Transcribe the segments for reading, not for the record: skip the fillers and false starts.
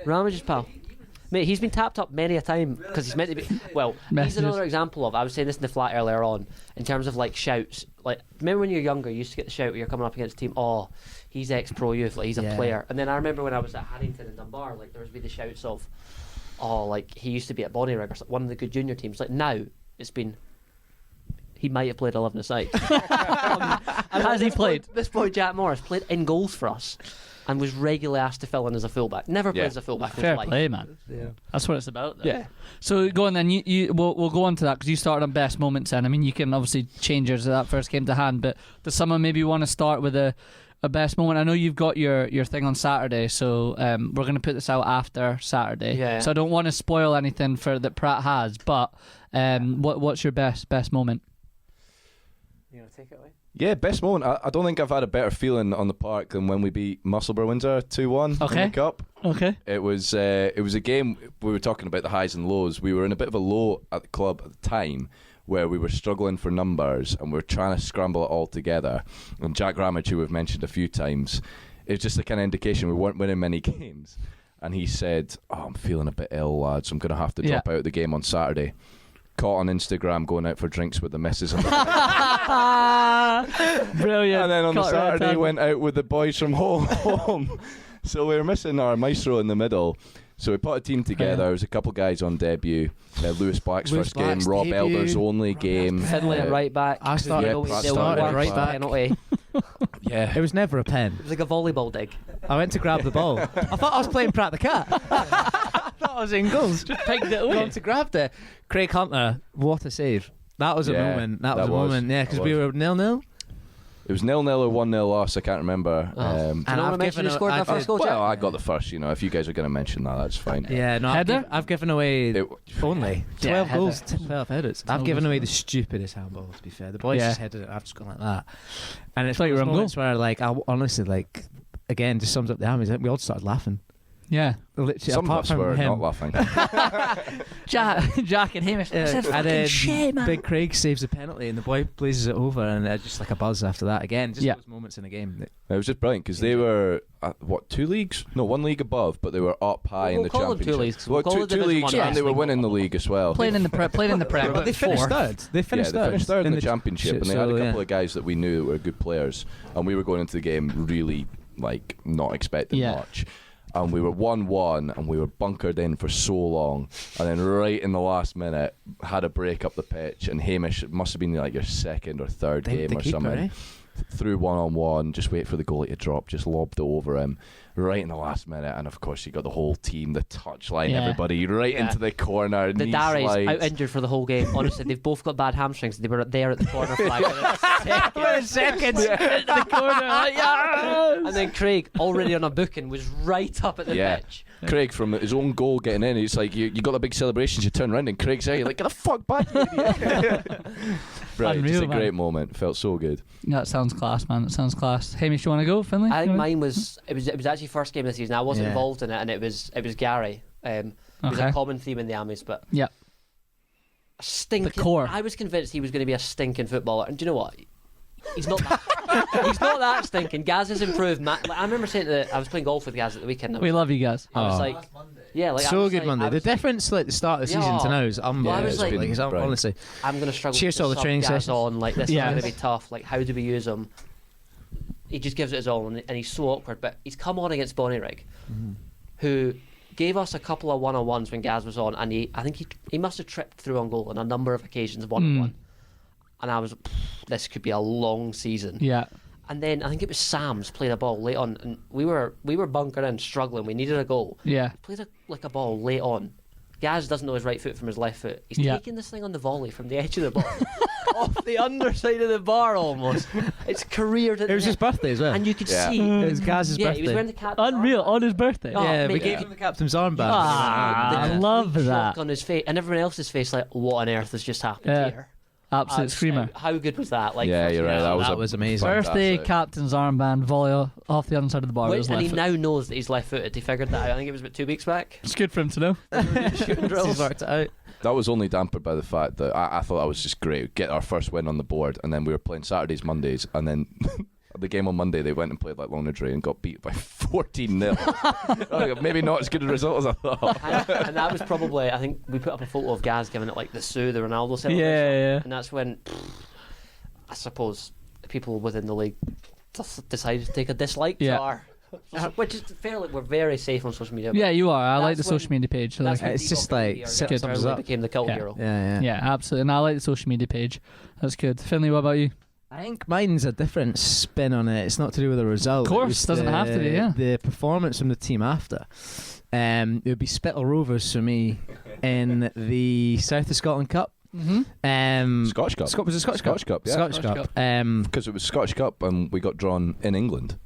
Ramage's pal. Mate, he's been tapped up many a time because he's meant to be. Well, he's another example of. I was saying this in the flat earlier on in terms of like shouts. Like, remember when you're younger, you used to get the shout when you're coming up against a team. Oh, he's ex-pro youth, like he's a player. And then I remember when I was at Haddington and Dunbar, like there would be the shouts of, oh, like he used to be at Bonnyrigg or one of the good junior teams. Like now, it's been. He might have played 11-a-side. And has he played? This boy Jack Morris played in goals for us. And was regularly asked to fill in as a fullback. Never played as a fullback in his life. Fair play, man. Yeah. That's what it's about, though. Yeah. So go on then. We'll go on to that because you started on best moments then. I mean, you can obviously change yours to that first game to hand, but does someone maybe want to start with a best moment? I know you've got your thing on Saturday, so we're going to put this out after Saturday. Yeah. So I don't want to spoil anything for that Pratt has, but what's your best moment? You want to take it away? Yeah, best moment. I don't think I've had a better feeling on the park than when we beat Musselburgh Windsor 2-1 in the Cup. Okay. It was a game. We were talking about the highs and lows. We were in a bit of a low at the club at the time where we were struggling for numbers and we were trying to scramble it all together. And Jack Ramage, who we've mentioned a few times, it was just a kind of indication we weren't winning many games. And he said, I'm feeling a bit ill, lads. I'm going to have to drop out of the game on Saturday. Caught on Instagram going out for drinks with the missus. Brilliant. And then on the Saturday went out with the boys from home. So we were missing our maestro in the middle. So we put a team together. There was a couple guys on debut. Lewis Black's first game, Rob Elder's only game. Finlay at right back. I started right back. Penalty. Yeah. It was never a pen. It was like a volleyball dig. I went to grab the ball. I thought I was playing Pratt the Cat. I thought I was in goals. Just picked it away. Gone to grab it. Craig Hunter, what a save. That was a moment. That was a moment, yeah, because we were 0-0. It was 0-0 or 1-0 loss. I can't remember. And I've mentioned who scored that first goal. Well, I got the first. If you guys are going to mention that, that's fine. Yeah, no, I've given away only 12 goals, 12 headers. I've given away the stupidest handball. To be fair, the boys just headed it. I've just gone like that, and it's like moments where, like, I honestly, again, just sums up the armies. We all started laughing. Yeah, literally. Some of us were not laughing. Jack and Hamish. And then Big Craig saves a penalty, and the boy blazes it over, and just like a buzz after that. Again, just those moments in a game. It was just brilliant because they were two leagues? No, one league above, but they were up high in the championship. 2 leagues. Well, two leagues, and they were winning the league as well. Playing in the Prem, but they finished third. They finished third in the championship, and they had a couple of guys that we knew that were good players, and we were going into the game really not expecting much. And we were 1-1 and we were bunkered in for so long, and then right in the last minute had a break up the pitch, and Hamish, it must have been like your second or third game or something, threw 1-on-1, just wait for the goalie to drop, just lobbed it over him right in the last minute, and of course you got the whole team, the touchline, everybody right into the corner. The Darries out injured for the whole game. Honestly, they've both got bad hamstrings. They were there at the corner flag seconds into the corner, and then Craig, already on a booking, was right up at the pitch. Craig, from his own goal getting in, it's like you got the big celebrations, you turn around and Craig's there, you're like, get the fuck back, you idiot. Right, just a great moment. Felt so good. That sounds class, man. That sounds class. Hamish, you want to go, Finlay? I think mine was it was actually first game of the season. I wasn't involved in it, and it was Gary. It was a common theme in the Armies, but stinking. The core. I was convinced he was going to be a stinking footballer, and do you know what? He's not that. He's not that stinking. Gaz has improved. I remember saying I was playing golf with Gaz at the weekend. We love you guys. I was like, so good Monday. The difference, like the start of the season to now, is unbelievable. I was like, honestly, I'm going to struggle. Cheers to all the training sessions. On like this is going to be tough. Like, how do we use him? He just gives it his all, and he's so awkward. But he's come on against Bonnyrigg, who gave us a couple of one-on-ones when Gaz was on, and I think he must have tripped through on goal on a number of occasions, one-on-one. And I was, this could be a long season. Yeah. And then I think it was Sam's played a ball late on, and we were bunkered in, struggling. We needed a goal. Yeah. He played a ball late on. Gaz doesn't know his right foot from his left foot. He's taking this thing on the volley from the edge of the bar, off the underside of the bar almost. It's careered. It was his birthday as well, and you could see it was Gaz's birthday. He was wearing the captain's Unreal armband. On his birthday. We gave him the captain's armband. I love that. On his face, and everyone else's face, like, what on earth has just happened here? Absolute screamer. How good was that? Like, you're right. That was amazing. Birthday captain's armband volley off the underside of the bar. And he now knows that he's left-footed. He figured that out. I think it was about 2 weeks back. It's good for him to know. Shooting drills. He's worked it out. That was only dampered by the fact that I thought that was just great. Get our first win on the board, and then we were playing Saturdays, Mondays, and then the game on Monday, they went and played like Longniddry and got beat by 14-0. Maybe not as good a result as I thought. And that was probably, I think we put up a photo of Gaz giving it like the Ronaldo celebration. Yeah. And that's when, I suppose, people within the league decided to take a dislike to our... Which is fairly, we're very safe on social media. Yeah, you are. I like the social media page. So it's just like became the cult hero. Yeah, absolutely. And I like the social media page. That's good. Finley, what about you? I think mine's a different spin on it. It's not to do with the result. Of course, doesn't have to be. Yeah, the performance from the team after. It would be Spittal Rovers for me in the South of Scotland Cup. Scottish Cup. Was it Scottish Cup? Scottish Cup. Yeah. Scottish Cup. Because it was Scottish Cup and we got drawn in England.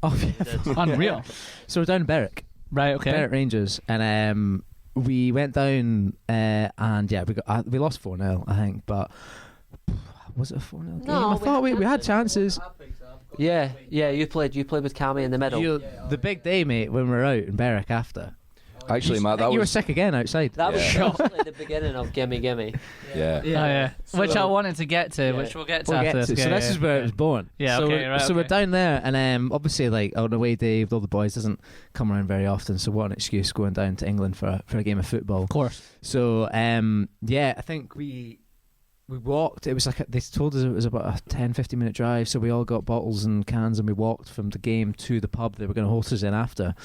Oh, yeah. Unreal. So we're down in Berwick. Right. Okay. Berwick Rangers, and we went down, and yeah, we lost 4-0, I think, but was it a 4-0 game? No, I thought we had chances. Yeah. You played with Cammy in the middle. The big day, mate, when we were out in Berwick after. Actually, Matt, you were sick again outside. That was probably the beginning of Gimme. Yeah. Which I wanted to get to, which we'll get to after this. So this is where it was born. Yeah, so we're down there, and obviously, like, on the way day with all the boys doesn't come around very often, so what an excuse going down to England for a game of football. Of course. So, I think we walked. It was like they told us it was about a 10-15 minute drive, so we all got bottles and cans and we walked from the game to the pub they were going to host us in after,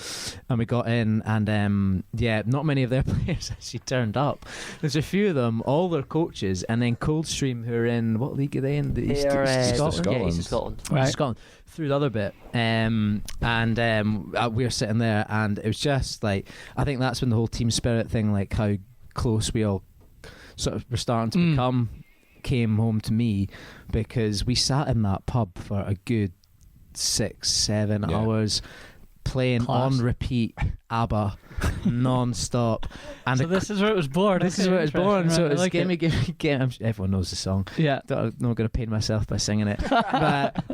and we got in, and not many of their players actually turned up. There's a few of them, all their coaches, and then Coldstream, who are in, what league are they in? The East of Scotland. Yeah, East of Scotland. Right. Scotland. Through the other bit, and we were sitting there, and it was just like, I think that's when the whole team spirit thing, like how close we all sort of were starting to become, came home to me, because we sat in that pub for a good 6-7 hours playing on repeat ABBA non-stop. And so this is where it was born. This is where it was born. So it was Gimme. Everyone knows the song. Yeah. I'm not going to pain myself by singing it. But,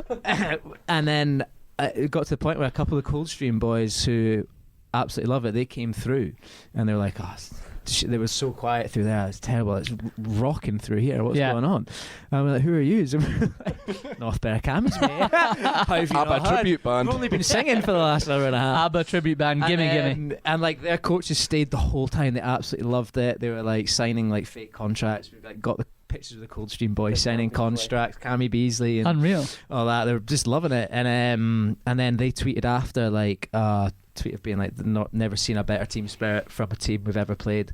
and then it got to the point where a couple of Coldstream boys who absolutely love it, they came through and they were like, they were so quiet through there. It's terrible. It's rocking through here. What's going on? And we're like, who are you? So we're like, North Berwick Amis, mate. How have you ABBA tribute band. We've only been singing for the last hour and a half. ABBA tribute band. Gimme. And like their coaches stayed the whole time. They absolutely loved it. They were like signing like fake contracts. We've like got the pictures of the Coldstream boys signing contracts. Cammy Beasley and unreal. All that. They were just loving it. And then they tweeted after like tweet of being like never seen a better team spirit from a team we've ever played.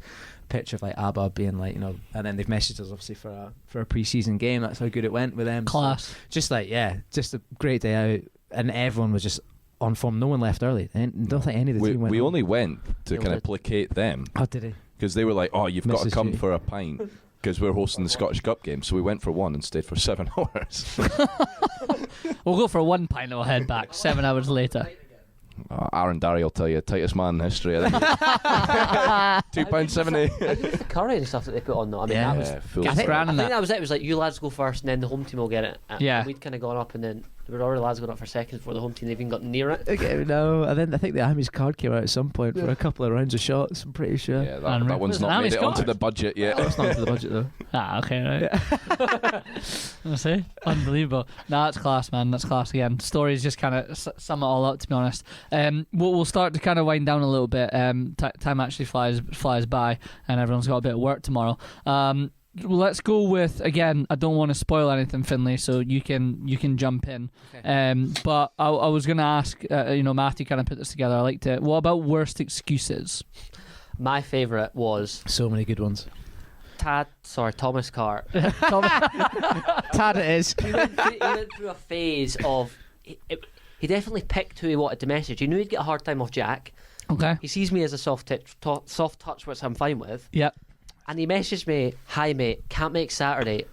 Picture of like ABBA being like, and then they've messaged us obviously for a pre-season game. That's how good it went with them. Class. So just like just a great day out, and everyone was just on form. No one left early. I don't think any of the team went. We only went to kind of placate them. Oh, did he? Because they were like, oh, you've got to come for a pint. Because we're hosting the Scottish Cup game, so we went for one and stayed for 7 hours. We'll go for 1 pint and we'll head back 7 hours later. Aaron Darry will tell you, tightest man in history. I think. £2.70. The curry and stuff that they put on though. I mean, that was. I think that was it. It was like you lads go first, and then the home team will get it. Yeah. We'd kind of gone up, and then there were already lads going up for seconds before the home team even got near it. Okay, no, and then I think the Amis card came out at some point for a couple of rounds of shots. I'm pretty sure. Yeah, that one's not made it onto the budget yet. It's not onto the budget though. Okay, right. I see. Unbelievable. No, that's class, man. That's class again. Stories just kind of sum it all up, to be honest. We'll start to kind of wind down a little bit. Time actually flies by, and everyone's got a bit of work tomorrow. Let's go with, again, I don't want to spoil anything, Finley, so you can jump in. Okay. But I was going to ask, Matthew kind of put this together. I liked it. What about worst excuses? My favourite was... So many good ones. Thomas Carr. Tad it is. He went through a phase of... He definitely picked who he wanted to message. He knew he'd get a hard time off Jack. Okay. He sees me as a soft touch, which I'm fine with. Yep. And he messaged me, "Hi mate, can't make Saturday.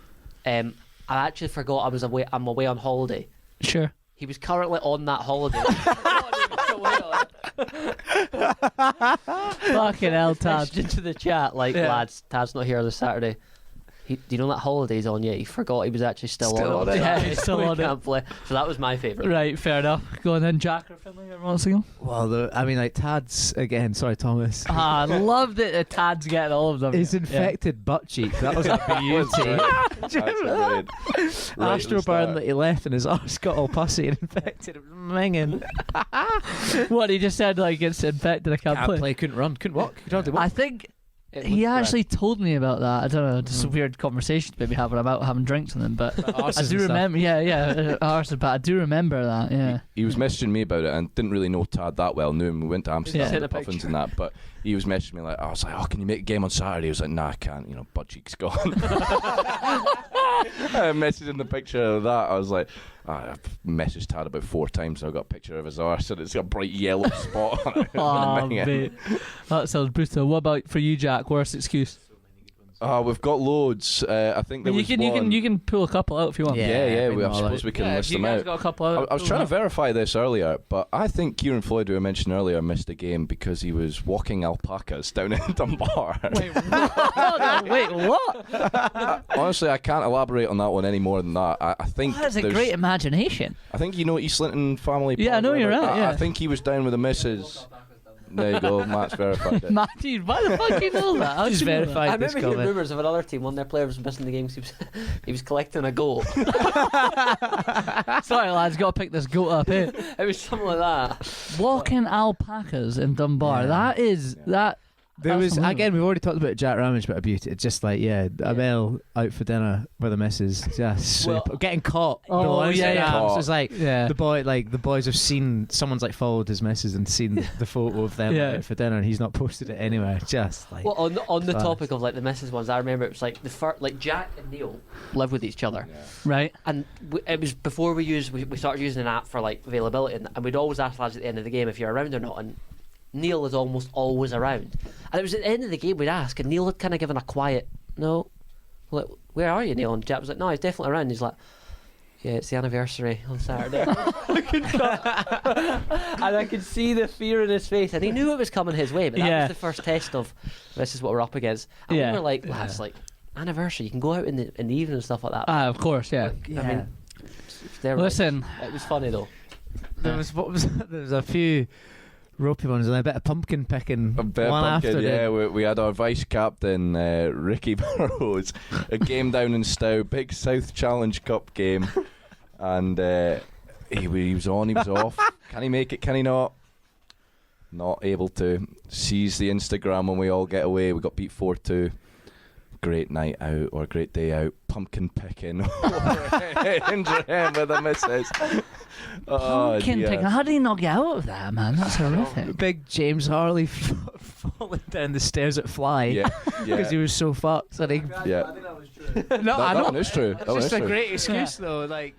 I actually forgot I'm away on holiday." Sure. He was currently on that holiday. Fucking hell, Tad. Into the chat, like, lads, Tad's not here this Saturday. do you know that holiday's on yet? He forgot he was actually still on it. Yeah, he's still on it. Play. So that was my favourite. Right, fair enough. Go on then, Jack or Finlay or Monsingle? Well, I mean, like Tad's again. Sorry, Thomas. I loved it. Tad's getting all of them. His infected butt cheek. That was a beauty. Astroburn that he left and his arse got all pussy and infected. It was minging. What he just said, like it's infected. I can't play. Couldn't run. Couldn't walk. Could hardly walk. I think he actually told me about that. I don't know. Just a weird conversation maybe having about having drinks with him, but I do remember. Arses, but I do remember that. Yeah. He was messaging me about it and didn't really know Tad that well. Knew him. We went to Amsterdam, the puffins and that, but. He was messaging me like, I was like, oh, can you make a game on Saturday? He was like, nah, I can't. You know, butt cheek's gone. I messaged him the picture of that. I was like, I've messaged Tad about 4 times. And I got a picture of his arse and it's got a bright yellow spot on it. Oh, mate. That sounds brutal. What about for you, Jack? Worst excuse? We've got loads. I think there you can pull a couple out if you want. Yeah. I suppose we can list them out. Got a couple out. I was trying to verify this earlier, but I think Kieran Floyd, who I mentioned earlier, missed a game because he was walking alpacas down in Dunbar. Wait, what? Wait, what? Honestly, I can't elaborate on that one any more than that. I think that's a great imagination. I think you know East Linton family. Yeah, I know you're right. I think he was down with the missus. There you go, Matt's verified it. Matthew, why the fuck do you know that? I just verified. I remember hearing rumours of another team. One of their players was missing the game because he was collecting a goat. Sorry, lads, got to pick this goat up here. It was something like that. Walking alpacas in Dunbar. That. There was again. We've already talked about Jack Ramage, but a beauty. It's just like Abel out for dinner with the missus, just super. Getting caught. Oh yeah. So it's like the boys have seen someone's like followed his missus and seen the photo of them out for dinner, and he's not posted it anywhere. Just like on the topic of like the missus ones, I remember it was like Jack and Neil live with each other, right? And it was before we started using an app for like availability, and we'd always ask lads at the end of the game if you're around or not, and Neil is almost always around. And it was at the end of the game we'd ask, and Neil had kind of given a quiet, no, like, where are you, Neil? And Jack was like, no, he's definitely around. He's like, yeah, it's the anniversary on Saturday. And I could see the fear in his face, and he knew it was coming his way, but that was the first test of this is what we're up against. And we were like, lads, like, anniversary, you can go out in the evening and stuff like that. Of course, yeah. I mean, listen, it was funny though. There was a few ropey ones and a bit of pumpkin picking. A bit of pumpkin, we had our vice captain Ricky Burrows, a game down in Stow, big South Challenge Cup game, and he was on, he was off. Can he make it? Can he not? Not able to. Sees the Instagram when we all get away. We got beat 4-2. Great night out or a great day out, pumpkin picking in Indrahem with the missus. Pumpkin picking. How did he not get out of that, man? That's horrific. Big James Harley falling down the stairs at Fly because he was so fucked. I think that was true. No, I know it's true. It's just a great excuse though. Like.